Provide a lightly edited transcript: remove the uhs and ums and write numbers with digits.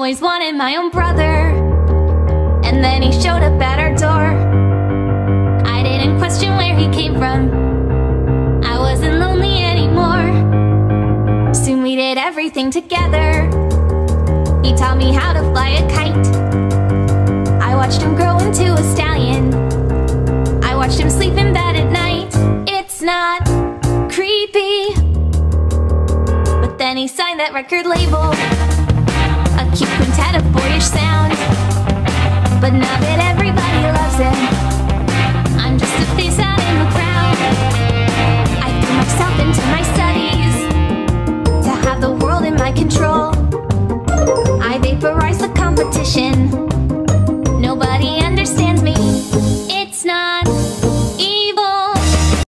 always wanted my own brother, and then he showed up at our door. I didn't question where he came from. I wasn't lonely anymore. Soon we did everything together. He taught me how to fly a kite. I watched him grow into a stallion. I watched him sleep in bed at night. It's not creepy, but then he signed that record label. A cute quintet of boyish sound. But now that everybody loves him, I'm just a face out in the crowd. I threw myself into my